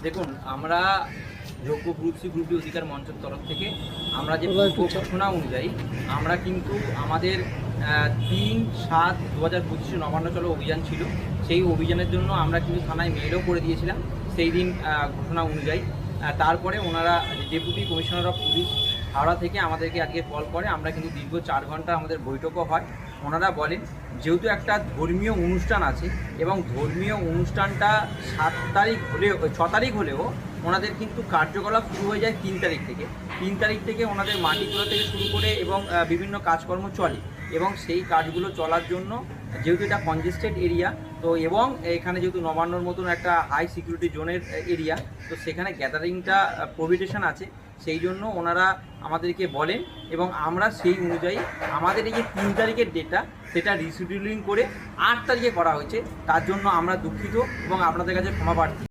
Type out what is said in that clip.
দেখুন, আমরা যোগ্য গ্রুপসি গ্রুপি অধিকার মঞ্চের তরফ থেকে আমরা যে ঘোষণা অনুযায়ী আমরা কিন্তু আমাদের 3/7/2025 নবান্ন চলো অভিযান ছিল। সেই অভিযানের জন্য আমরা কিন্তু থানায় মেলও করে দিয়েছিলাম সেই দিন ঘোষণা অনুযায়ী। তারপরে ওনারা deputy commissioner of police Howrah থেকে আমাদেরকে আজকে কল করে। আমরা কিন্তু দীর্ঘ 4 ঘন্টা আমাদের বৈঠকও হয়। ওনারা বলেন যেহেতু একটা ধর্মীয় অনুষ্ঠান আছে এবং ধর্মীয় অনুষ্ঠানটা 7 তারিখ হলেও 6 তারিখ হলেও ওনাদের কিন্তু কার্যকলাপ শুরু হয়ে যায় 3 তারিখ থেকে। 3 তারিখ থেকে ওনাদের মাটি তোলা থেকে শুরু করে এবং বিভিন্ন কাজকর্ম চলে এবং সেই কাজগুলো চলার জন্য যেহেতু এটা কনজেস্টেড এরিয়া তো এবং এখানে যেহেতু নবান্নর মতন একটা হাই সিকিউরিটি জোনের এরিয়া তো সেখানে গ্যাদারিংটা প্রোহিবিশন আছে। সেই জন্য ওনারা আমাদেরকে বলেন এবং আমরা সেই অনুযায়ী আমাদের এই যে 3 তারিখের ডেটটা সেটা রিশিডিউলিং করে 8 তারিখে করা হয়েছে। তার জন্য আমরা দুঃখিত এবং আপনাদের কাছে ক্ষমা প্রার্থী।